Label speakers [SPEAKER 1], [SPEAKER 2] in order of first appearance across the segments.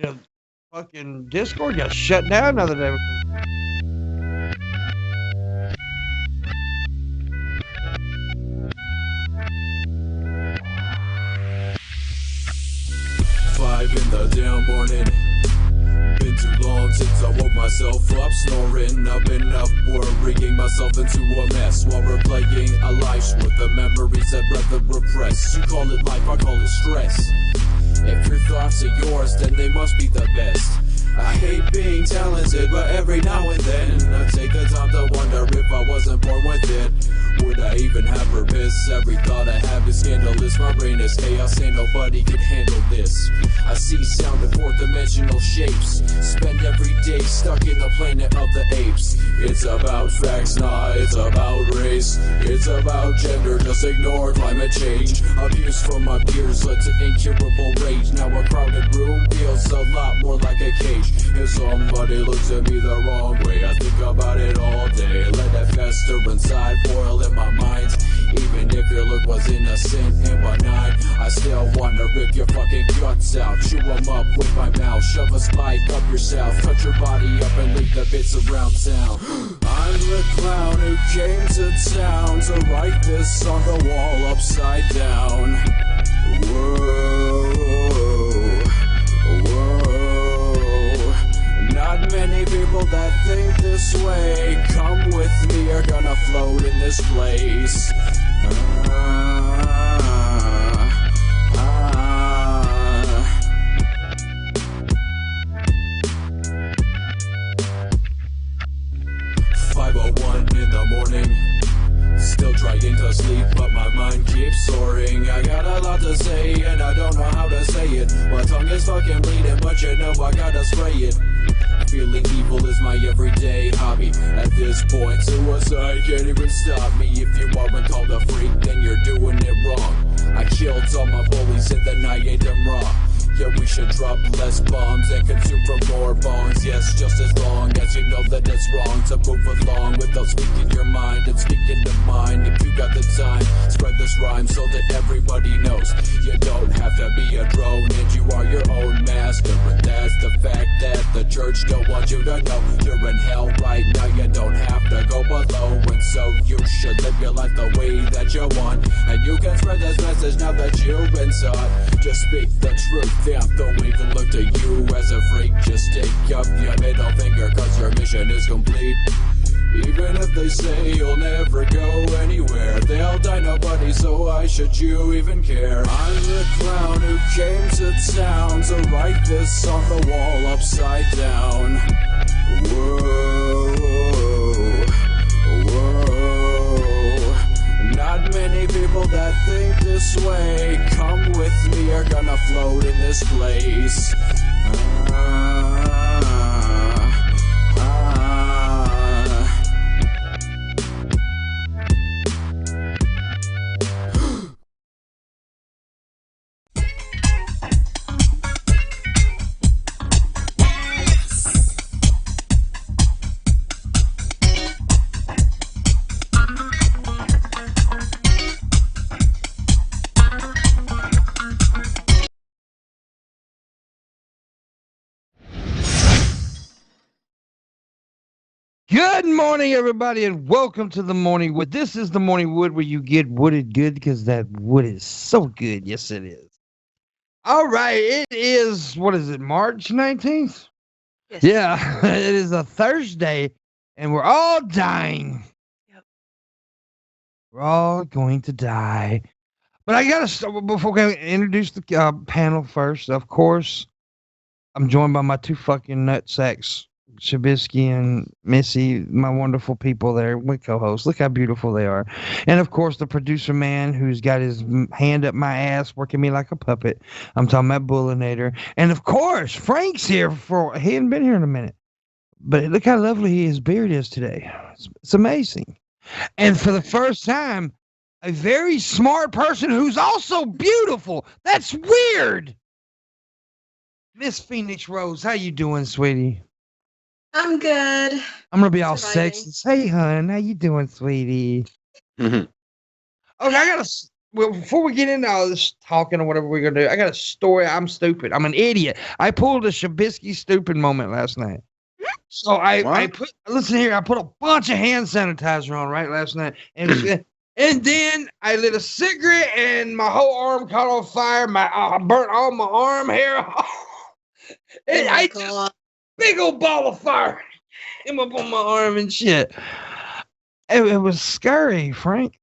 [SPEAKER 1] Yeah, fucking Discord got shut down the other day.
[SPEAKER 2] 5 in the damn morning. Been too long since I woke myself up, snoring. I've been up worrying myself into a mess while replaying a life's worth of memories I'd rather repress. You call it life, I call it stress. If your thoughts are yours, then they must be the best. I hate being talented, but every now and then I take the time to wonder if I wasn't born with it. Would I even have purpose? Every thought I have is scandalous. My brain is chaos, ain't nobody can handle this. I see sound in fourth-dimensional shapes. Spend every day stuck in the planet of the apes. It's about facts, nah, it's about race. It's about gender, just ignore climate change. Abuse from my peers led to incurable rage. Now a crowded room feels a lot more like a cage. If somebody looks at me the wrong way, I think about it all day. Let that fester inside, boil in my mind. Even if your look was innocent and benign, I still wanna rip your fucking guts out. Chew them up with my mouth, shove a spike up yourself. Cut your body up and leave the bits around town. I'm the clown who came to town to write this on the wall upside down. Whoa, whoa. Not many people that think this way, come with me, are gonna float in this place. 5:01 in the morning. Still trying to sleep, but my mind keeps soaring. I got a lot to say, and I don't know how to say it. My tongue is fucking bleeding, but you know I gotta spray it. Feeling evil is my everyday hobby. At this point, suicide can't even stop me. If you aren't called a freak, then you're doing it wrong. I killed all my bullies and then I ate them raw. Yeah, we should drop less bombs and consume from more bongs. Yes, just as long as you know that it's wrong to move along without speaking your mind and speaking to mine. If you got the time, spread this rhyme so that everybody knows. You don't have to be a drone and you are your own master. But that's the fact that the church don't want you to know. You're in hell right now, you don't have to go below. And so you should live your life the way that you want. And you can spread this message now that you've been taught. Just speak the truth. Don't even look to you as a freak. Just take up your middle finger, cause your mission is complete. Even if they say you'll never go anywhere, they'll die nobody, so why should you even care? I'm the clown who came to town to write this on the wall upside down. Whoa, whoa. Not many people that think this way, come with me, are gonna float in this place.
[SPEAKER 1] Good morning, everybody, and welcome to the Morning Wood. This is the Morning Wood where you get wooded good because that wood is so good. Yes, it is. All right, it is, what is it, March 19th?
[SPEAKER 3] Yes.
[SPEAKER 1] Yeah, it is a Thursday, and we're all dying.
[SPEAKER 3] Yep.
[SPEAKER 1] We're all going to die. But I got to start, before we introduce the panel first, of course, I'm joined by my two fucking nutsacks, Shabisky and Missy, my wonderful people there, my co-hosts. Look how beautiful they are. And of course, the producer man who's got his hand up my ass, working me like a puppet. I'm talking about Booleanenator. And of course, Frank's here he hadn't been here in a minute. But look how lovely his beard is today. It's amazing. And for the first time, a very smart person who's also beautiful. That's weird. Miss Phoenix Rose, how you doing, sweetie?
[SPEAKER 3] I'm good.
[SPEAKER 1] I'm gonna be all
[SPEAKER 3] Surviving.
[SPEAKER 1] sexy. Hey, hun, how you doing, sweetie? Okay, well, before we get into all this talking or whatever we're gonna do, I got a story. I'm stupid. I'm an idiot. I pulled a Shabisky stupid moment last night. So I put listen here. I put a bunch of hand sanitizer on right last night, and then I lit a cigarette, and my whole arm caught on fire. I burnt all my arm hair off. And I just big old ball of fire came up on my arm and shit. It was scary, Frank.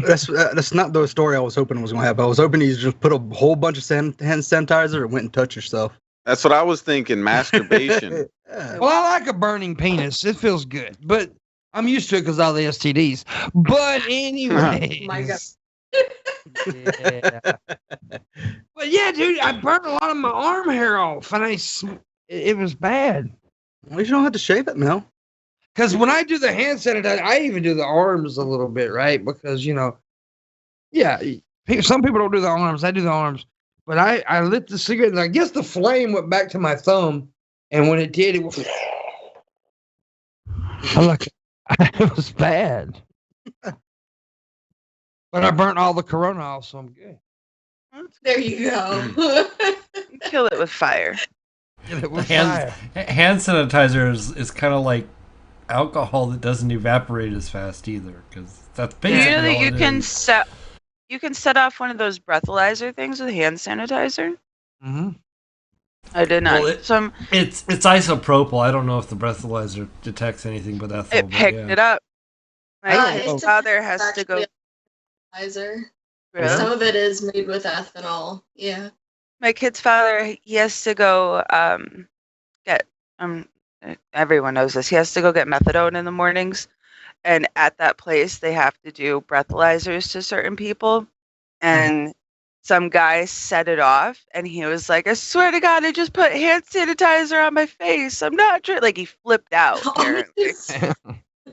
[SPEAKER 4] That's not the story I was hoping was going to happen. I was hoping you just put a whole bunch of hand sanitizer and went and touched yourself.
[SPEAKER 5] That's what I was thinking. Masturbation.
[SPEAKER 4] Yeah.
[SPEAKER 1] Well, I like a burning penis. It feels good, but I'm used to it because of all the STDs. But anyway,
[SPEAKER 3] My God.
[SPEAKER 1] Yeah. But yeah, dude, I burnt a lot of my arm hair off, and it was bad.
[SPEAKER 4] Well, you don't have to shave it now.
[SPEAKER 1] Because when I do the hand sanitizer, I even do the arms a little bit, right? Because, yeah, some people don't do the arms. I do the arms. But I lit the cigarette, and I guess the flame went back to my thumb. And when it did, it was... it was bad. But I burnt all the corona off, so I'm good.
[SPEAKER 3] There you go.
[SPEAKER 6] Kill it with fire.
[SPEAKER 1] It was
[SPEAKER 7] Hand sanitizer is kind of like alcohol that doesn't evaporate as fast either, because that's
[SPEAKER 6] Do you
[SPEAKER 7] basically
[SPEAKER 6] know that
[SPEAKER 7] all
[SPEAKER 6] you
[SPEAKER 7] it
[SPEAKER 6] can
[SPEAKER 7] is.
[SPEAKER 6] set off one of those breathalyzer things with hand sanitizer?
[SPEAKER 1] Mm-hmm.
[SPEAKER 6] I did not.
[SPEAKER 7] Well, it's isopropyl. I don't know if the breathalyzer detects anything but ethyl.
[SPEAKER 6] It picked it up. My
[SPEAKER 3] It's
[SPEAKER 6] father has to go.
[SPEAKER 3] Fertilizer.
[SPEAKER 6] Really?
[SPEAKER 3] Some of it is made with ethanol. Yeah.
[SPEAKER 6] My kid's father, he has to go get everyone knows this. He has to go get methadone in the mornings, and at that place they have to do breathalyzers to certain people, and some guy set it off, and he was like, "I swear to God, I just put hand sanitizer on my face. I'm not like he flipped out. Apparently.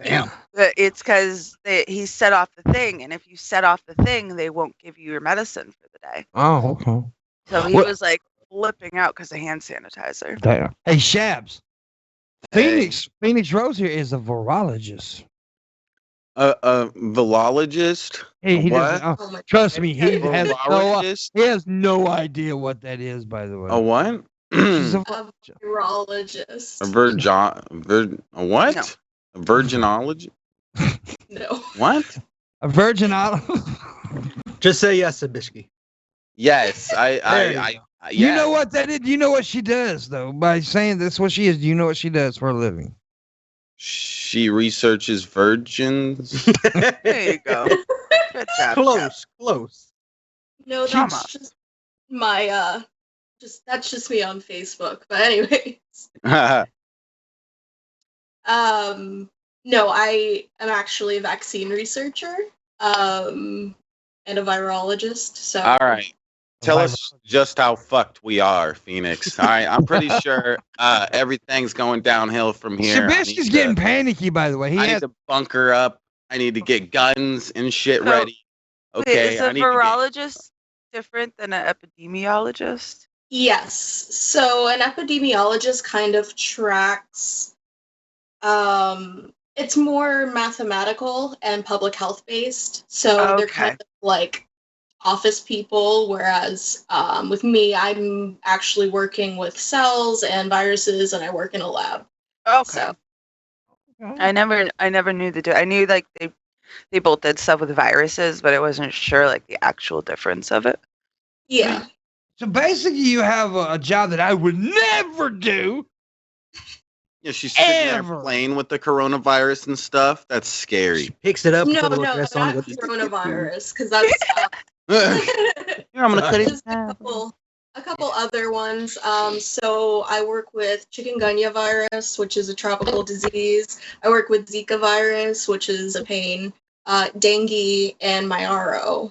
[SPEAKER 1] Damn.
[SPEAKER 6] It's because he set off the thing, and if you set off the thing, they won't give you your medicine for the day.
[SPEAKER 1] Oh, okay.
[SPEAKER 6] So he was like flipping out because of hand sanitizer.
[SPEAKER 1] Damn. Hey, Shabs. Phoenix Rose here is a virologist.
[SPEAKER 5] A philologist?
[SPEAKER 1] He
[SPEAKER 5] What?
[SPEAKER 1] doesn't,
[SPEAKER 3] Oh my
[SPEAKER 1] trust me, he
[SPEAKER 5] Virologist?
[SPEAKER 1] has no idea what that is, by the way.
[SPEAKER 5] A what?
[SPEAKER 1] She's a
[SPEAKER 3] A virologist.
[SPEAKER 5] A what?
[SPEAKER 6] No.
[SPEAKER 5] A virginology?
[SPEAKER 3] No.
[SPEAKER 5] What?
[SPEAKER 1] a virgin olive.
[SPEAKER 4] Just say yes, Shabisky.
[SPEAKER 5] Yes,
[SPEAKER 4] There you go.
[SPEAKER 1] You
[SPEAKER 5] yeah.
[SPEAKER 1] know what that is? You know what she does, though? By saying that's what she is, do you know what she does for a living?
[SPEAKER 5] She researches virgins.
[SPEAKER 6] There you go. Good job.
[SPEAKER 4] Close.
[SPEAKER 3] No, that's just my that's just me on Facebook. But anyways. No, I am actually a vaccine researcher. And a virologist. So
[SPEAKER 5] All right. Tell us just how fucked we are, Phoenix. All right, I'm pretty sure everything's going downhill from here.
[SPEAKER 1] Shabisky's getting panicky, by the way.
[SPEAKER 5] I need to bunker up. I need to get guns and shit ready. Okay,
[SPEAKER 6] Wait, is
[SPEAKER 5] I
[SPEAKER 6] a
[SPEAKER 5] need to get-
[SPEAKER 6] virologist different than an epidemiologist?
[SPEAKER 3] yes. So an epidemiologist kind of tracks it's more mathematical and public health based. So they're kind of like office people, whereas with me, I'm actually working with cells and viruses, and I work in a lab.
[SPEAKER 6] Okay.
[SPEAKER 3] So
[SPEAKER 6] I never knew I knew like they both did stuff with viruses, but I wasn't sure like the actual difference of it.
[SPEAKER 3] yeah.
[SPEAKER 1] So basically, you have a job that I would never do.
[SPEAKER 5] Yeah, she's sitting
[SPEAKER 1] Ever.
[SPEAKER 5] there playing with the coronavirus and stuff. That's scary.
[SPEAKER 4] Picks it up.
[SPEAKER 3] No,
[SPEAKER 4] put a
[SPEAKER 3] no,
[SPEAKER 4] little
[SPEAKER 3] not
[SPEAKER 4] dress on,
[SPEAKER 3] coronavirus, because that's
[SPEAKER 5] Here, I'm gonna cut it.
[SPEAKER 3] just a couple other ones. So I work with chikungunya virus, which is a tropical disease. I work with Zika virus, which is a pain. Dengue and Myaro.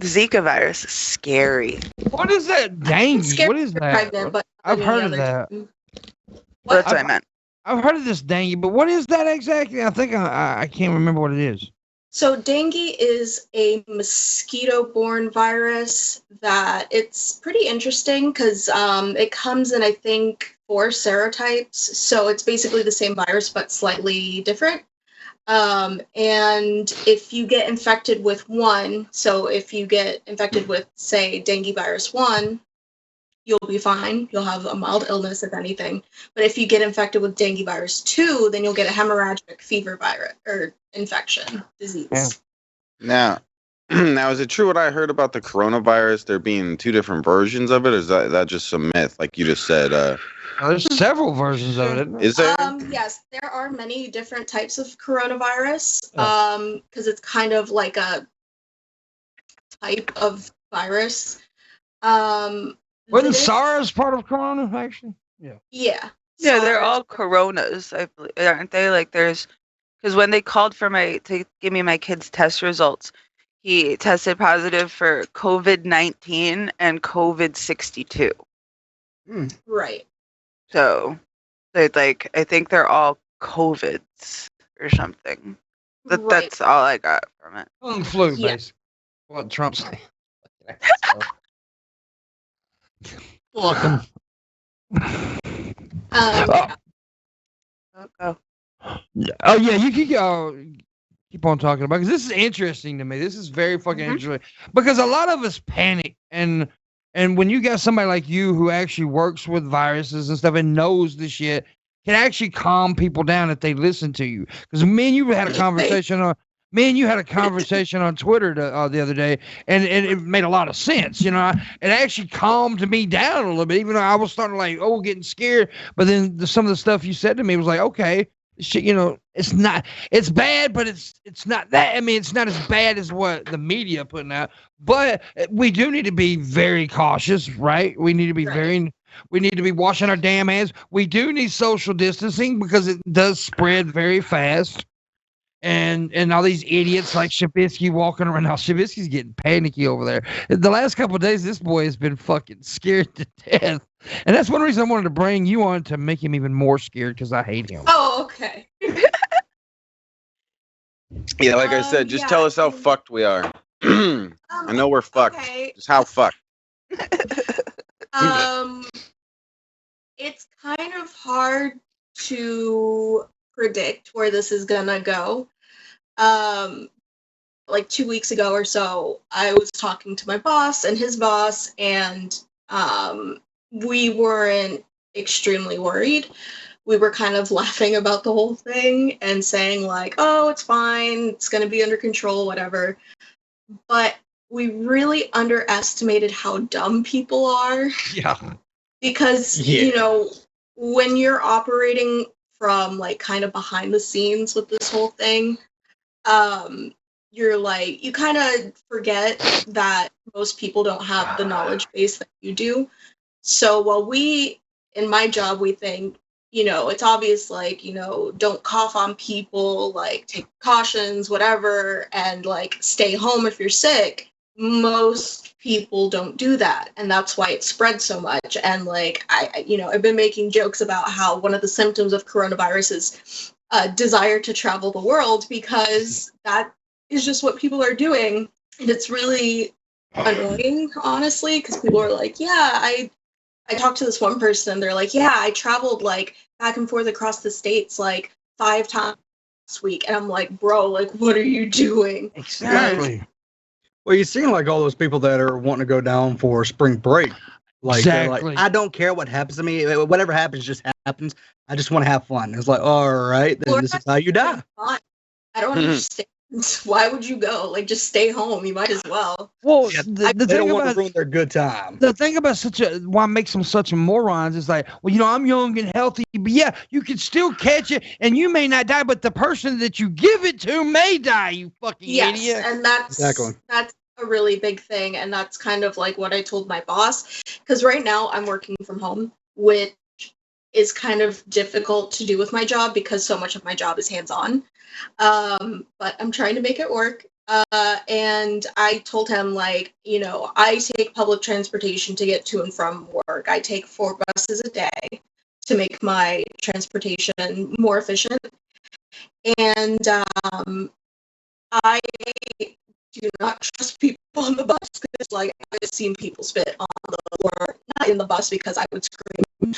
[SPEAKER 6] Zika virus is scary.
[SPEAKER 1] What is that? Dengue.
[SPEAKER 3] Scary
[SPEAKER 1] What is
[SPEAKER 3] if you're
[SPEAKER 1] that?
[SPEAKER 3] pregnant, but
[SPEAKER 1] I've
[SPEAKER 3] any
[SPEAKER 1] heard of
[SPEAKER 3] other
[SPEAKER 1] that.
[SPEAKER 3] time.
[SPEAKER 6] That's what I meant.
[SPEAKER 1] I've heard of this dengue, but what is that exactly? I think I can't remember what it is.
[SPEAKER 3] So dengue is a mosquito-borne virus that it's pretty interesting because it comes in, I think, 4 serotypes. So it's basically the same virus, but slightly different. And if you get infected with one, so if you get infected with, say, dengue virus 1, you'll be fine. You'll have a mild illness, if anything. But if you get infected with dengue virus 2, then you'll get a hemorrhagic fever virus or infection disease.
[SPEAKER 1] Yeah.
[SPEAKER 5] Now, now, is it true what I heard about the coronavirus? There being 2 different versions of it, or is that just some myth, like you just said?
[SPEAKER 1] There's several versions of it, isn't there?
[SPEAKER 5] Is there?
[SPEAKER 3] Yes, there are many different types of coronavirus.
[SPEAKER 1] Oh.
[SPEAKER 3] Because it's kind of like a type of virus.
[SPEAKER 1] Wasn't SARS part of Corona, actually? Yeah.
[SPEAKER 3] Yeah.
[SPEAKER 6] Yeah, they're
[SPEAKER 3] SARS.
[SPEAKER 6] all coronas, I believe, aren't they? Like, there's because when they called for to give me my kid's test results, he tested positive for COVID-19 and COVID-62.
[SPEAKER 3] Right.
[SPEAKER 6] So, they like I think they're all COVIDs or something.
[SPEAKER 3] Right.
[SPEAKER 6] That's all I got from it.
[SPEAKER 1] Flu,
[SPEAKER 3] Yeah.
[SPEAKER 1] basically. What Trump's saying. Fuck 'em.
[SPEAKER 3] Yeah.
[SPEAKER 6] Oh,
[SPEAKER 1] Oh yeah, you can keep on talking about because this is interesting to me. This is very fucking interesting because a lot of us panic and when you got somebody like you who actually works with viruses and stuff and knows this shit can actually calm people down if they listen to you. Because me and you had a conversation on Twitter the other day, and it made a lot of sense. You know, it actually calmed me down a little bit, even though I was starting like getting scared. But then some of the stuff you said to me was like, okay. Shit, you know, it's bad, but it's not that. I mean, it's not as bad as what the media putting out. But we do need to be very cautious, right? We need to be we need to be washing our damn hands. We do need social distancing because it does spread very fast. And all these idiots like Shabisky walking around. Now Shabisky's getting panicky over there. The last couple of days, this boy has been fucking scared to death. And that's one reason I wanted to bring you on to make him even more scared because I hate him.
[SPEAKER 3] Oh, okay.
[SPEAKER 5] Yeah, like I said, just tell us how fucked we are. I know we're fucked.
[SPEAKER 3] Okay.
[SPEAKER 5] Just how fucked.
[SPEAKER 3] It's kind of hard to predict where this is gonna go. Like 2 weeks ago or so, I was talking to my boss and his boss, and we weren't extremely worried. We were kind of laughing about the whole thing and saying like, oh, it's fine, it's gonna be under control, whatever. But we really underestimated how dumb people are.
[SPEAKER 1] Yeah.
[SPEAKER 3] Because, you know, when you're operating from like kind of behind the scenes with this whole thing, you're like, you kind of forget that most people don't have the knowledge base that you do. So while in my job, we think, you know, it's obvious, like, you know, don't cough on people, like take precautions, whatever, and like stay home if you're sick. Most people don't do that, and that's why it spreads so much. And like I've been making jokes about how one of the symptoms of coronavirus is desire to travel the world, because that is just what people are doing, and it's really annoying, honestly, because people are like, yeah, I talked to this one person, and they're like, yeah, I traveled like back and forth across the states like 5 times this week, and I'm like, bro, like, what are you doing?
[SPEAKER 1] Exactly.
[SPEAKER 4] Well, you seem like all those people that are wanting to go down for spring break. Like, they're like, I don't care what happens to me. Whatever happens, just happens. I just want to have fun. It's like, all right, then this is how you die.
[SPEAKER 3] I don't understand. Why would you go? Like, just stay home. You might as well.
[SPEAKER 1] Well,
[SPEAKER 4] Yeah,
[SPEAKER 1] the
[SPEAKER 4] they
[SPEAKER 1] thing
[SPEAKER 4] don't want
[SPEAKER 1] about
[SPEAKER 4] to ruin their good time.
[SPEAKER 1] the thing about why makes them such morons is like, well, you know, I'm young and healthy, but yeah, you can still catch it, and you may not die, but the person that you give it to may die. You fucking idiot.
[SPEAKER 3] And that's a really big thing, and that's kind of like what I told my boss, because right now I'm working from home, which is kind of difficult to do with my job because so much of my job is hands-on. But I'm trying to make it work. And I told him, like, you know, I take public transportation to get to and from work. I take 4 buses a day to make my transportation more efficient. And I do not trust people on the bus because, like, I've seen people spit on the floor, not in the bus because I would scream But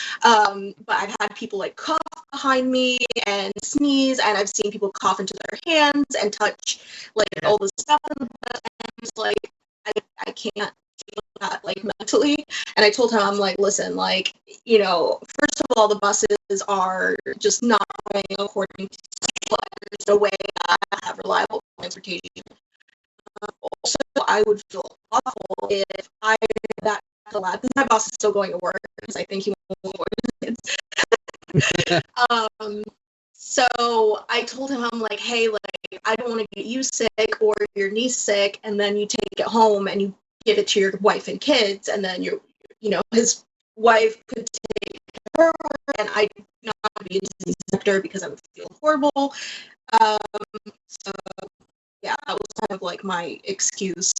[SPEAKER 3] I've had people like cough behind me and sneeze, and I've seen people cough into their hands and touch like all the stuff in the butt, and I'm just like, I can't feel that like mentally. And I told him, I'm like, listen, like, you know, first of all, the buses are just not going according to schedule. There's no way I have reliable transportation. Also, I would feel awful if I that lab, because my boss is still going to work because I think he won't go to his kids. So I told him, I'm like, hey, like, I don't want to get you sick or your niece sick, and then you take it home and you give it to your wife and kids, and then you know, his wife could take care of her, and I not be a disease sector because I would feel horrible. So yeah, that was kind of like my excuse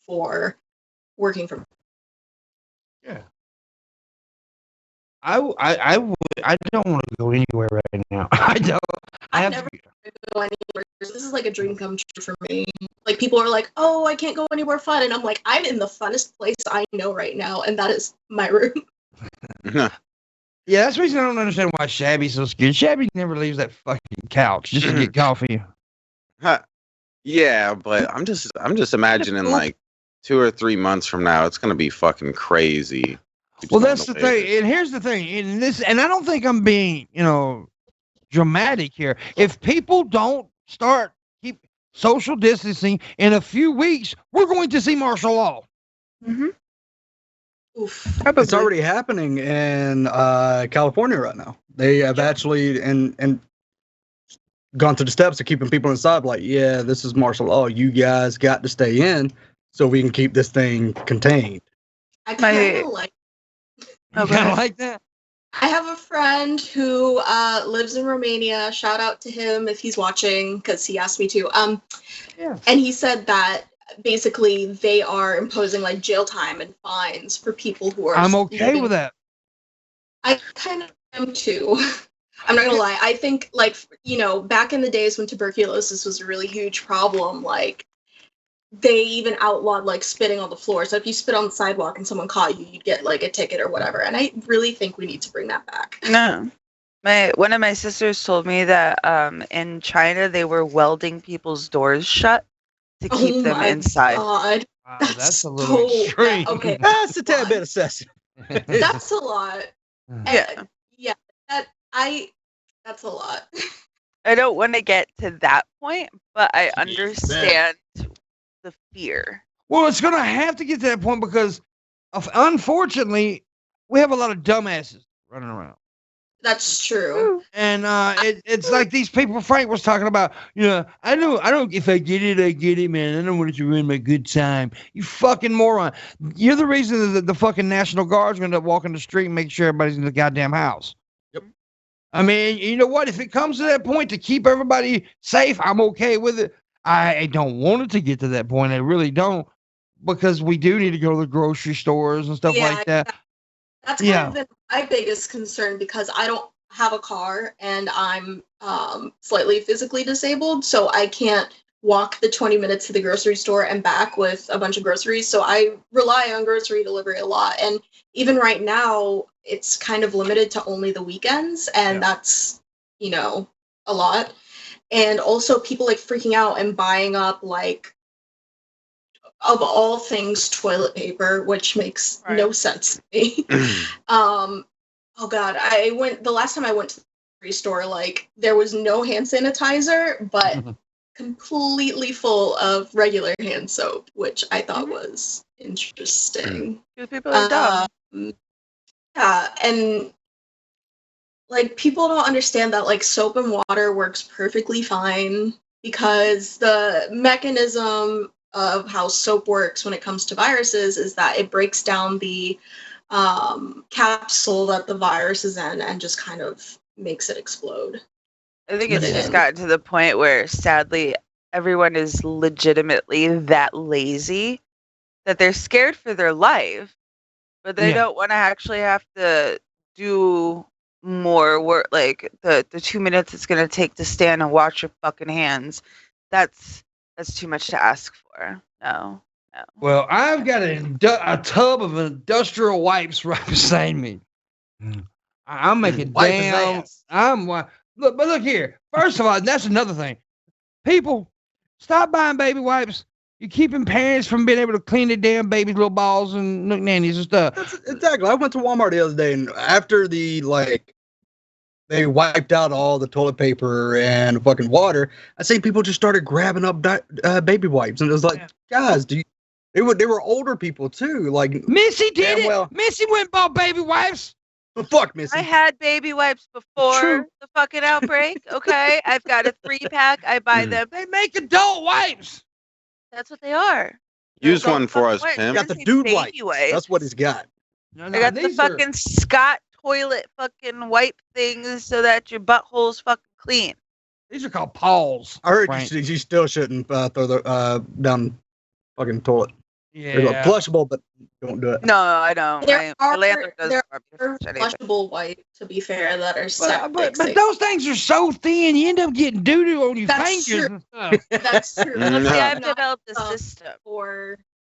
[SPEAKER 3] for working from.
[SPEAKER 1] Yeah. I don't want to go anywhere right now. I don't.
[SPEAKER 3] I've never go anywhere. This is like a dream come true for me. Like, people are like, "Oh, I can't go anywhere fun," and I'm like, I'm in the funnest place I know right now, and that is my room.
[SPEAKER 1] Yeah, that's the reason I don't understand why Shabby's so scared. Shabby never leaves that fucking couch just to get coffee.
[SPEAKER 5] Yeah, but I'm just imagining like 2 or 3 months from now, it's gonna be fucking crazy.
[SPEAKER 1] Well, that's the thing, and here's the thing, and I don't think I'm being, you know, dramatic here. If people don't start keep social distancing, in a few weeks, we're going to see martial law.
[SPEAKER 6] Mm-hmm.
[SPEAKER 3] Oof.
[SPEAKER 4] It's already happening in California right now. They have actually and gone to the steps of keeping people inside. Like, yeah, this is martial law. You guys got to stay in so we can keep this thing contained.
[SPEAKER 3] I kind of like.
[SPEAKER 1] You kind of like that?
[SPEAKER 3] I have a friend who lives in Romania. Shout out to him if he's watching, because he asked me to.
[SPEAKER 1] Yeah.
[SPEAKER 3] And he said that basically they are imposing like jail time and fines for people who are.
[SPEAKER 1] I'm okay with that.
[SPEAKER 3] I kind of am too. I'm not gonna lie. I think, like, you know, back in the days when tuberculosis was a really huge problem, like, they even outlawed like spitting on the floor. So if you spit on the sidewalk and someone caught you, you'd get like a ticket or whatever. And I really think we need to bring that back.
[SPEAKER 6] No. One of my sisters told me that in China they were welding people's doors shut to keep them inside.
[SPEAKER 3] God.
[SPEAKER 1] Wow, that's a little extreme.
[SPEAKER 3] Okay,
[SPEAKER 4] That's a tad bit excessive.
[SPEAKER 3] that's a lot.
[SPEAKER 6] Yeah.
[SPEAKER 3] Yeah. That's a lot.
[SPEAKER 6] I don't want to get to that point, but I understand the fear.
[SPEAKER 1] Well, it's going to have to get to that point because, unfortunately, we have a lot of dumbasses running around.
[SPEAKER 3] That's true.
[SPEAKER 1] And it's like these people Frank was talking about. You know, I don't. If I get it, I get it, man. I don't want it to ruin my good time. You fucking moron. You're the reason that the fucking National Guard's going to walk in the street and make sure everybody's in the goddamn house.
[SPEAKER 4] Yep.
[SPEAKER 1] I mean, you know what? If it comes to that point to keep everybody safe, I'm okay with it. I don't want it to get to that point. I really don't, because we do need to go to the grocery stores and stuff like that.
[SPEAKER 3] That's kind of been my biggest concern, because I don't have a car and I'm slightly physically disabled, so I can't walk the 20 minutes to the grocery store and back with a bunch of groceries. So I rely on grocery delivery a lot. And even right now, it's kind of limited to only the weekends, and that's, you know, a lot. And also people like freaking out and buying up, like, of all things, toilet paper, which makes no sense to me. Oh God, the last time I went to the grocery store, like, there was no hand sanitizer, but completely full of regular hand soap, which I thought was interesting.
[SPEAKER 6] People are dumb.
[SPEAKER 3] Yeah, and like, people don't understand that like soap and water works perfectly fine, because the mechanism of how soap works when it comes to viruses is that it breaks down the capsule that the virus is in and just kind of makes it explode.
[SPEAKER 6] I think it's just gotten to the point where, sadly, everyone is legitimately that lazy that they're scared for their life, but they don't want to actually have to do more work, like the 2 minutes it's going to take to stand and wash your fucking hands. That's too much to ask for. No.
[SPEAKER 1] Well, I've got a tub of industrial wipes right beside me. I'm making damn. Look here. First of all, that's another thing. People, stop buying baby wipes. You're keeping parents from being able to clean their damn baby's little balls and nook nannies and stuff.
[SPEAKER 4] Exactly. I went to Walmart the other day, and after they wiped out all the toilet paper and fucking water, I seen people just started grabbing up baby wipes, and it was like, guys, they were older people too. Like
[SPEAKER 1] Missy did it. Missy went and bought baby wipes.
[SPEAKER 4] Fuck, Missy.
[SPEAKER 6] I had baby wipes before the fucking outbreak. Okay, I've got a 3-pack. I buy them.
[SPEAKER 1] They make adult wipes.
[SPEAKER 6] That's what they are.
[SPEAKER 5] Use one for us, Pim.
[SPEAKER 4] Got the dude wipes. That's what he's got.
[SPEAKER 6] I got the fucking Scott toilet fucking wipe things so that your butthole's fucking clean.
[SPEAKER 1] These are called paws.
[SPEAKER 4] I heard you still shouldn't throw the down fucking toilet.
[SPEAKER 1] Yeah,
[SPEAKER 4] they're flushable, but don't do it.
[SPEAKER 6] No, I don't.
[SPEAKER 3] There are flushable wipes, to be fair, that are
[SPEAKER 1] but those things are so thin, you end up getting doo doo on your fingers
[SPEAKER 3] true.
[SPEAKER 1] and stuff.
[SPEAKER 3] That's true.
[SPEAKER 6] See, I've developed a system.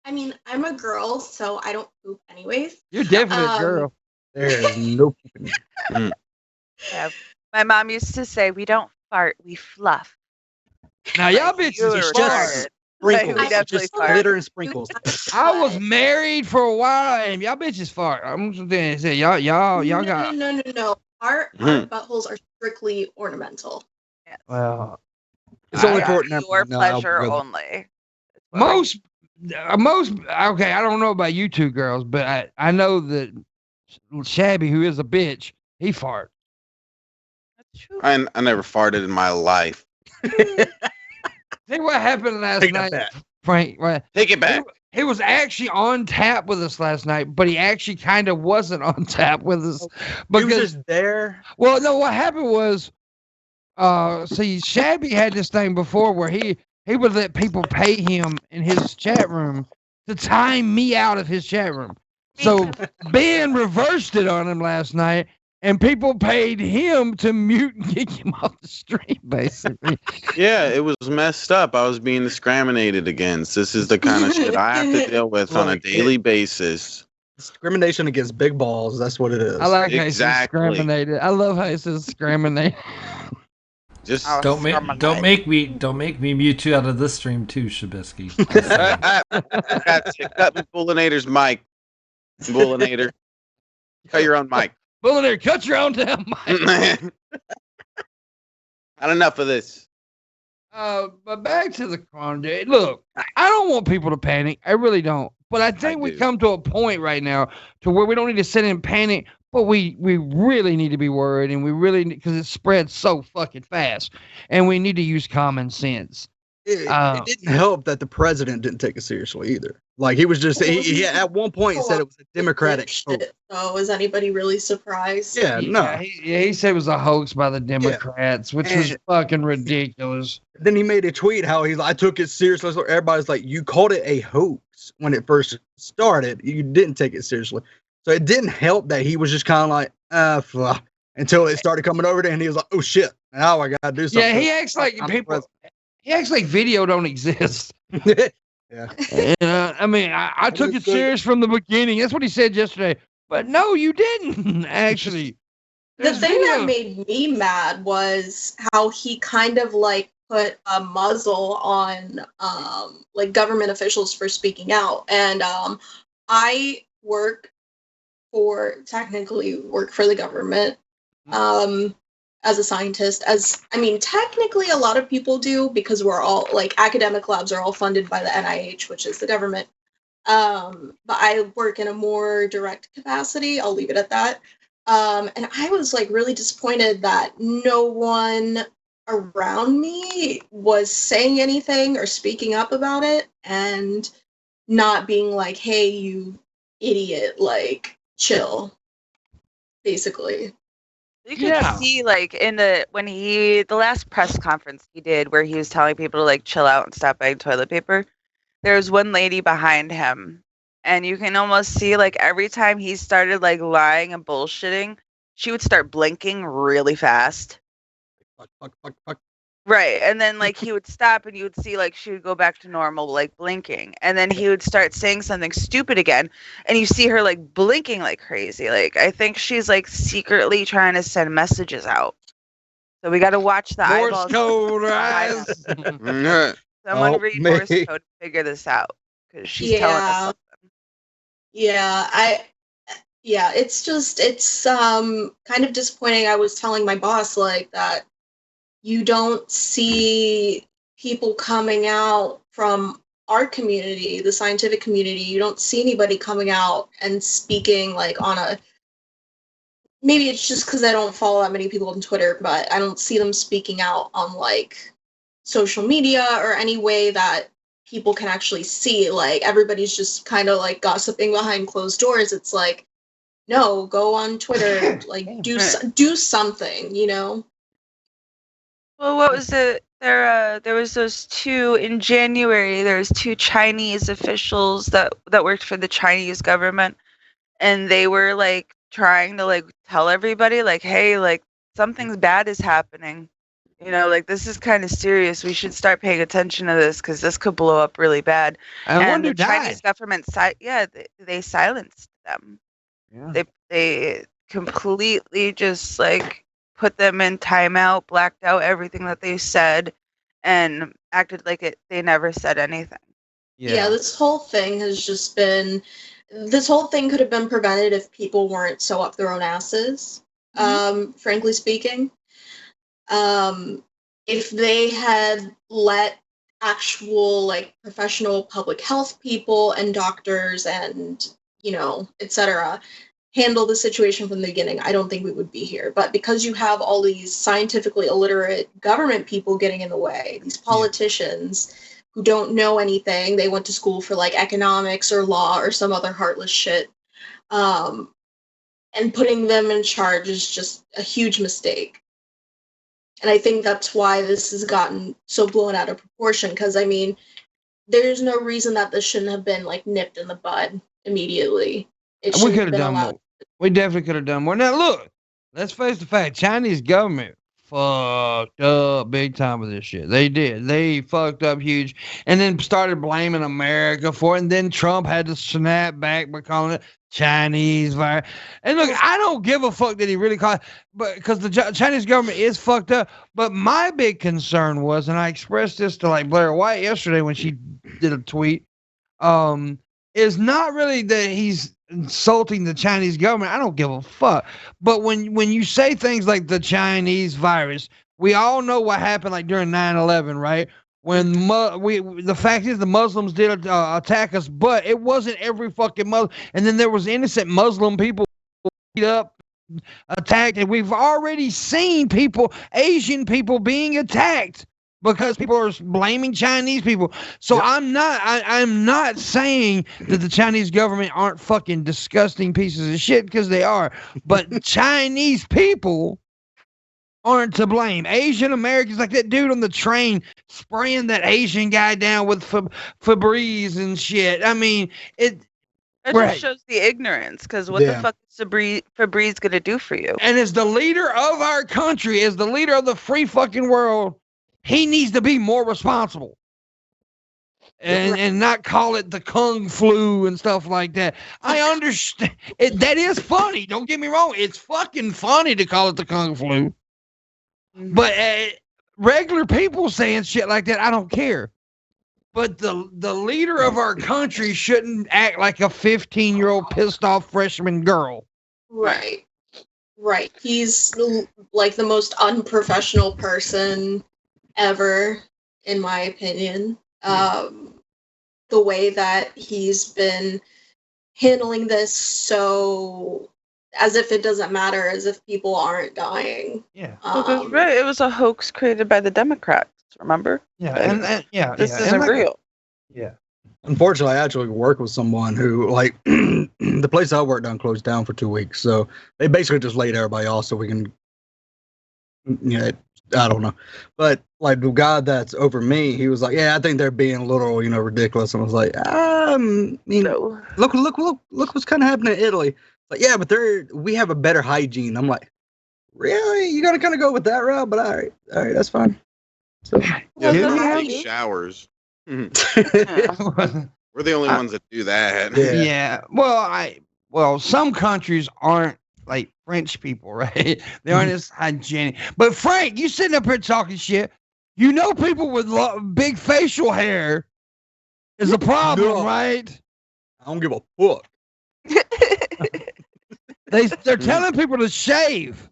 [SPEAKER 3] I mean, I'm a girl, so I don't poop anyways.
[SPEAKER 1] You're definitely a girl.
[SPEAKER 4] There is no pooping.
[SPEAKER 6] Yeah, my mom used to say, "We don't fart, we fluff."
[SPEAKER 1] Now y'all bitches
[SPEAKER 4] just sprinkles, just glitter and sprinkles.
[SPEAKER 1] I was married for a while, and y'all bitches fart. I'm just saying, y'all got
[SPEAKER 3] no. Our buttholes are strictly ornamental.
[SPEAKER 6] Yes.
[SPEAKER 1] Well,
[SPEAKER 4] it's only for
[SPEAKER 6] your pleasure only.
[SPEAKER 1] Most okay. I don't know about you two girls, but I know that Shabby, who is a bitch, he fart.
[SPEAKER 6] That's true.
[SPEAKER 5] I never farted in my life.
[SPEAKER 1] See what happened last night, Frank?
[SPEAKER 5] Take it back.
[SPEAKER 1] He was actually on tap with us last night, but he actually kind of wasn't on tap with us because
[SPEAKER 4] he was just there.
[SPEAKER 1] Well, no, what happened was, see, Shabby had this thing before where he would let people pay him in his chat room to time me out of his chat room. So Ben reversed it on him last night, and people paid him to mute and kick him off the stream, basically.
[SPEAKER 5] Yeah, it was messed up. I was being discriminated against. This is the kind of shit I have to deal with on a daily basis.
[SPEAKER 4] Discrimination against big balls. That's what it is.
[SPEAKER 1] I like how he says discriminated. I love how he says discriminate.
[SPEAKER 5] Just
[SPEAKER 7] don't make me mute you out of this stream too, Shabisky.
[SPEAKER 5] Cut Booleanenator's mic. Booleanenator, cut your own mic.
[SPEAKER 1] Booleanenator, cut your own damn mic.
[SPEAKER 5] Not enough of this.
[SPEAKER 1] But back to the con day. Look, I don't want people to panic. I really don't. But I think we come to a point right now to where we don't need to sit in panic, but we really need to be worried, and we really because it spreads so fucking fast, and we need to use common sense.
[SPEAKER 4] It didn't help that the president didn't take it seriously either. Like he was just he at one point said it was a Democratic vote.
[SPEAKER 3] So is anybody really surprised?
[SPEAKER 4] Yeah, no.
[SPEAKER 1] He said it was a hoax by the Democrats, which was fucking ridiculous.
[SPEAKER 4] Then he made a tweet how I took it seriously. So everybody's like, you called it a hoax when it first started. You didn't take it seriously. So it didn't help that he was just kind of like, until it started coming over there, and he was like, oh shit, now I gotta do something.
[SPEAKER 1] Yeah, he acts like people. He acts like video don't exist.
[SPEAKER 4] Yeah.
[SPEAKER 1] I mean, I took it serious from the beginning. That's what he said yesterday. But no, you didn't, actually.
[SPEAKER 3] The thing that made me mad was how he kind of like put a muzzle on like government officials for speaking out. And I technically work for the government. As a scientist, technically a lot of people do because we're all like academic labs are all funded by the NIH, which is the government. But I work in a more direct capacity. I'll leave it at that. And I was like really disappointed that no one around me was saying anything or speaking up about it and not being like, hey, you idiot, like chill, basically.
[SPEAKER 6] You can see like in the last press conference he did where he was telling people to like chill out and stop buying toilet paper. There's one lady behind him, and you can almost see like every time he started like lying and bullshitting, she would start blinking really fast.
[SPEAKER 4] Fuck.
[SPEAKER 6] Right. And then like he would stop and you would see like she would go back to normal, like blinking. And then he would start saying something stupid again. And you see her like blinking like crazy. Like I think she's like secretly trying to send messages out. So we got to watch the
[SPEAKER 1] Morse
[SPEAKER 6] eyeballs.
[SPEAKER 1] code, right?
[SPEAKER 6] Someone read Morse code to figure this out. Because she's telling us something.
[SPEAKER 3] Yeah, it's kind of disappointing. I was telling my boss like that you don't see people coming out from our community, the scientific community. You don't see anybody coming out and speaking like on a, maybe it's just because I don't follow that many people on Twitter, but I don't see them speaking out on like social media or any way that people can actually see. Like everybody's just kind of like gossiping behind closed doors. It's like, no, go on Twitter, like do something, you know.
[SPEAKER 6] Well, what was it? There was those two in January. There was two Chinese officials that worked for the Chinese government, and they were like trying to like tell everybody like, hey, like something's bad is happening. You know, like this is kind of serious. We should start paying attention to this because this could blow up really bad. And the Chinese government, they silenced them. Yeah. They completely just like put them in timeout, blacked out everything that they said, and acted like they never said anything.
[SPEAKER 3] Yeah, this whole thing has just been. This whole thing could have been prevented if people weren't so up their own asses. Frankly speaking. If they had let actual like professional public health people and doctors and, you know, etc. handle the situation from the beginning, I don't think we would be here. But because you have all these scientifically illiterate government people getting in the way, these politicians who don't know anything, they went to school for like economics or law or some other heartless shit, and putting them in charge is just a huge mistake. And I think that's why this has gotten so blown out of proportion, because, I mean, there's no reason that this shouldn't have been, like, nipped in the bud immediately.
[SPEAKER 1] We could have done more. We definitely could have done more. Now, look, let's face the fact. Chinese government fucked up big time with this shit. They did. They fucked up huge and then started blaming America for it. And then Trump had to snap back by calling it Chinese virus. And look, I don't give a fuck that he really called it, but because the Chinese government is fucked up. But my big concern was, and I expressed this to like Blair White yesterday when she did a tweet, is not really that he's insulting the Chinese government. I don't give a fuck. But when you say things like the Chinese virus, we all know what happened like during 9/11, right? When the fact is the Muslims did attack us, but it wasn't every fucking Muslim. And then there was innocent Muslim people beat up, attacked, and we've already seen Asian people being attacked because people are blaming Chinese people. So I'm not saying that the Chinese government aren't fucking disgusting pieces of shit, because they are. But Chinese people aren't to blame. Asian Americans, like that dude on the train spraying that Asian guy down with Febreze and shit. I mean, it
[SPEAKER 6] just shows the ignorance, because what the fuck is Febreze going to do for you?
[SPEAKER 1] And as the leader of our country, as the leader of the free fucking world, he needs to be more responsible and not call it the Kung flu and stuff like that. I understand. That is funny. Don't get me wrong. It's fucking funny to call it the Kung flu. But regular people saying shit like that, I don't care. But the leader of our country shouldn't act like a 15-year-old pissed off freshman girl.
[SPEAKER 3] Right. He's like the most unprofessional person ever, in my opinion. The way that he's been handling this so as if it doesn't matter, as if people aren't dying.
[SPEAKER 1] Yeah.
[SPEAKER 6] Right. It was a hoax created by the Democrats, remember?
[SPEAKER 1] Yeah.
[SPEAKER 6] And this isn't real.
[SPEAKER 4] Yeah. Unfortunately, I actually work with someone who, like, the place I worked on closed down for 2 weeks. So they basically just laid everybody off so we can, I don't know. But, like, the guy that's over me, he was like, yeah, I think they're being a little, ridiculous. And I was like, look what's kind of happening in Italy. Like, yeah, but we have a better hygiene. I'm like, really? You're going to kind of go with that route? But all right, that's fine.
[SPEAKER 5] Yeah,
[SPEAKER 1] Did
[SPEAKER 5] they
[SPEAKER 1] we
[SPEAKER 5] don't
[SPEAKER 1] have-
[SPEAKER 5] take showers.
[SPEAKER 6] Yeah.
[SPEAKER 5] We're the only ones that do that.
[SPEAKER 1] Yeah. Well, some countries aren't like French people, right? They aren't as hygienic. But Frank, you sitting up here talking shit. You know, people with big facial hair is a problem,
[SPEAKER 4] No.
[SPEAKER 1] right?
[SPEAKER 4] I don't give a fuck.
[SPEAKER 1] They're telling people to shave.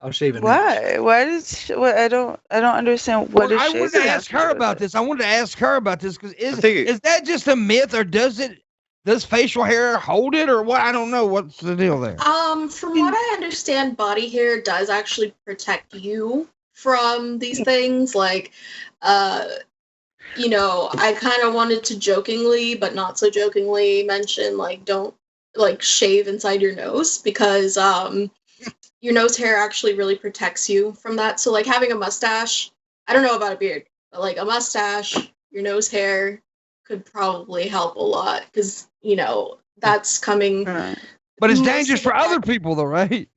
[SPEAKER 4] I'm shaving.
[SPEAKER 6] Why? Why does what? I don't understand what
[SPEAKER 1] Well,
[SPEAKER 6] is
[SPEAKER 1] I wanted to
[SPEAKER 6] shaving
[SPEAKER 1] ask
[SPEAKER 6] have
[SPEAKER 1] her
[SPEAKER 6] do with
[SPEAKER 1] about
[SPEAKER 6] it?
[SPEAKER 1] this. I wanted to ask her about this because
[SPEAKER 5] I think
[SPEAKER 1] is that just a myth or does facial hair hold it or what? I don't know. What's the deal there?
[SPEAKER 3] From what I understand, body hair does actually protect you from these things. Like, you know, I kind of wanted to jokingly, but not so jokingly, mention like don't like shave inside your nose because your nose hair actually really protects you from that. So like having a mustache, I don't know about a beard, but like a mustache, your nose hair could probably help a lot because you know that's coming.
[SPEAKER 1] But it's
[SPEAKER 3] most
[SPEAKER 1] dangerous
[SPEAKER 3] of
[SPEAKER 1] for
[SPEAKER 3] the
[SPEAKER 1] other
[SPEAKER 3] time-
[SPEAKER 1] people, though, right?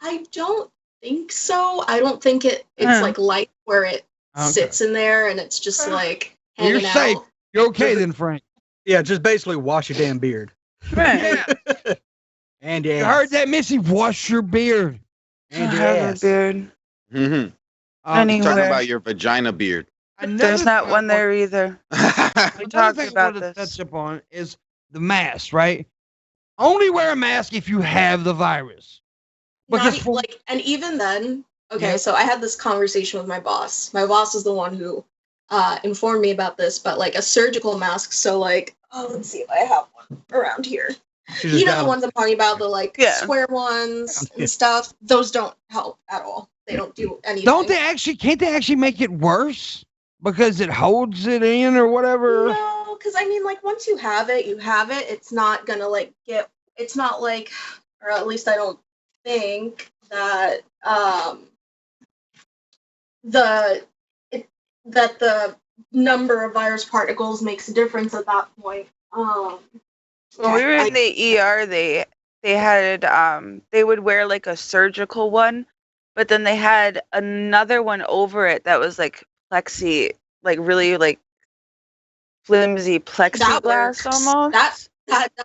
[SPEAKER 3] I don't think so. I don't think it's like light where it sits in there and it's just like
[SPEAKER 1] Well, you're
[SPEAKER 3] hanging
[SPEAKER 1] safe.
[SPEAKER 3] out.
[SPEAKER 1] You're okay then, Frank.
[SPEAKER 4] Yeah, just basically wash your damn beard.
[SPEAKER 6] Right.
[SPEAKER 1] Yeah,
[SPEAKER 4] And your
[SPEAKER 1] you
[SPEAKER 4] ass.
[SPEAKER 1] heard that, Missy? Wash your beard.
[SPEAKER 4] And
[SPEAKER 6] I
[SPEAKER 4] your
[SPEAKER 6] have
[SPEAKER 4] ass.
[SPEAKER 6] a beard.
[SPEAKER 5] Mm-hmm.
[SPEAKER 6] Anyway.
[SPEAKER 5] Talking about your vagina beard.
[SPEAKER 6] There's not one there either. We
[SPEAKER 1] Another
[SPEAKER 6] talked
[SPEAKER 1] thing I
[SPEAKER 6] about
[SPEAKER 1] wanted to
[SPEAKER 6] this.
[SPEAKER 1] touch upon is the mask, right? Only wear a mask if you have the virus. Because
[SPEAKER 3] Not, like, and even then, okay,
[SPEAKER 1] Yeah.
[SPEAKER 3] so I had this conversation with my boss. My boss is the one who informed me about this, but like a surgical mask. So like, oh, let's see if I have one around here.
[SPEAKER 4] She just
[SPEAKER 3] You know
[SPEAKER 4] got
[SPEAKER 3] the ones I'm talking about, the like
[SPEAKER 6] Yeah.
[SPEAKER 3] square ones
[SPEAKER 4] Yeah.
[SPEAKER 3] and stuff. Those don't help at all. They don't do anything.
[SPEAKER 1] don't they actually? Can't they actually make it worse because it holds it in or whatever?
[SPEAKER 3] No, because I mean, like once you have it, you have it. It's not gonna like get. It's not like, or at least I don't think that that the number of virus particles makes a difference at that point.
[SPEAKER 6] When we were in the ER, they had they would wear like a surgical one, but then they had another one over it that was like plexi, like really like flimsy plexiglass
[SPEAKER 3] works.
[SPEAKER 6] almost.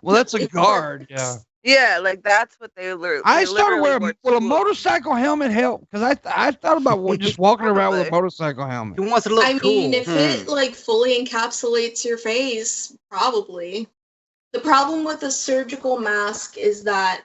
[SPEAKER 1] Well, that's a
[SPEAKER 3] it
[SPEAKER 1] guard.
[SPEAKER 3] works.
[SPEAKER 1] Yeah.
[SPEAKER 6] Yeah, like that's what they learned.
[SPEAKER 1] I started wearing. Will a motorcycle helmet help? Because I thought about just walking around with a
[SPEAKER 6] Probably.
[SPEAKER 1] motorcycle helmet.
[SPEAKER 4] He wants to look
[SPEAKER 3] I
[SPEAKER 4] cool.
[SPEAKER 3] mean, if it like fully encapsulates your face, probably. The problem with a surgical mask is that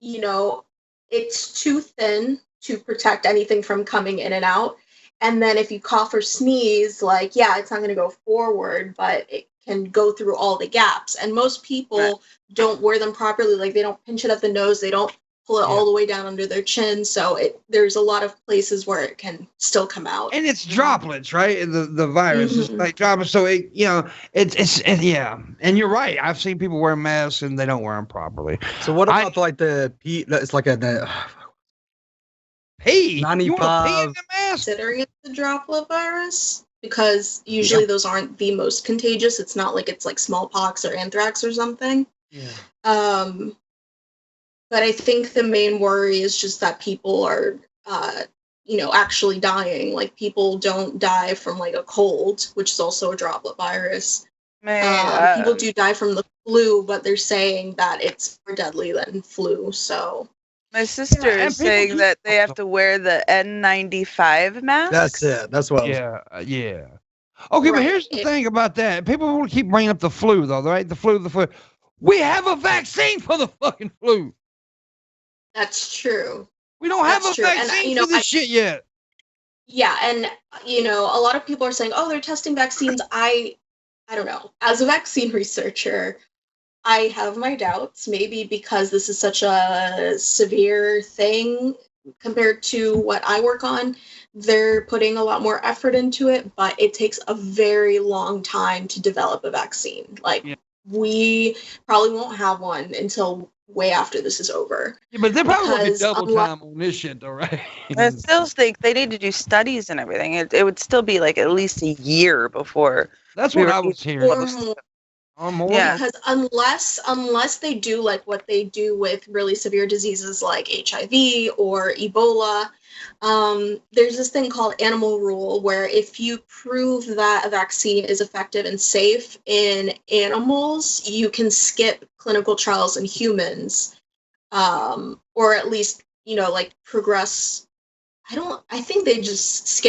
[SPEAKER 3] you know, it's too thin to protect anything from coming in and out. And then if you cough or sneeze, like yeah, it's not going to go forward, but it can go through all the gaps. And most people don't wear them properly. Like they don't pinch it at the nose, they don't pull it all the way down under their chin. So there's a lot of places where it can still come out.
[SPEAKER 1] And it's droplets, right? The virus is
[SPEAKER 3] Mhm.
[SPEAKER 1] like droplets. So it, you know, it's yeah. And you're right. I've seen people wear masks and they don't wear them properly.
[SPEAKER 4] So what about like the P? It's like
[SPEAKER 1] Pee. You want to pee in
[SPEAKER 4] 95.
[SPEAKER 1] the mask?
[SPEAKER 3] Considering it's the droplet virus, because usually those aren't the most contagious. It's not like it's like smallpox or anthrax or something.
[SPEAKER 4] Yeah.
[SPEAKER 3] But I think the main worry is just that people are, you know, actually dying. Like people don't die from like a cold, which is also a droplet virus. People do die from the flu, but they're saying that it's more deadly than flu. So
[SPEAKER 6] My sister
[SPEAKER 1] and
[SPEAKER 6] is
[SPEAKER 1] people
[SPEAKER 6] saying
[SPEAKER 1] do-
[SPEAKER 6] that they have to wear the N95 mask.
[SPEAKER 4] That's it. That's what.
[SPEAKER 1] Yeah, yeah. Okay, but
[SPEAKER 3] Right.
[SPEAKER 1] here's the thing about that. People will keep bringing up the flu, though, right? The flu. We have a vaccine for the fucking flu.
[SPEAKER 3] that's true.
[SPEAKER 1] We don't have
[SPEAKER 3] That's
[SPEAKER 1] a
[SPEAKER 3] true. And,
[SPEAKER 1] vaccine
[SPEAKER 3] you know,
[SPEAKER 1] for this shit yet.
[SPEAKER 3] Yeah, and you know, a lot of people are saying, "Oh, they're testing vaccines." I don't know. As a vaccine researcher, I have my doubts. Maybe because this is such a severe thing compared to what I work on, they're putting a lot more effort into it. But it takes a very long time to develop a vaccine. Like we probably won't have one until way after this is over.
[SPEAKER 1] Yeah, but they're probably working
[SPEAKER 3] Because
[SPEAKER 1] double
[SPEAKER 3] unlike-
[SPEAKER 1] time on this shit, though, right?
[SPEAKER 6] I still think they need to do studies and everything. It would still be like at least a year before.
[SPEAKER 1] That's
[SPEAKER 6] we
[SPEAKER 1] what
[SPEAKER 6] were
[SPEAKER 1] I was
[SPEAKER 6] even
[SPEAKER 1] hearing.
[SPEAKER 3] Or more.
[SPEAKER 1] or more.
[SPEAKER 6] Yeah.
[SPEAKER 3] Because unless they do like what they do with really severe diseases like HIV or Ebola, there's this thing called animal rule, where if you prove that a vaccine is effective and safe in animals, you can skip clinical trials in humans, or at least, like progress. I think they just skip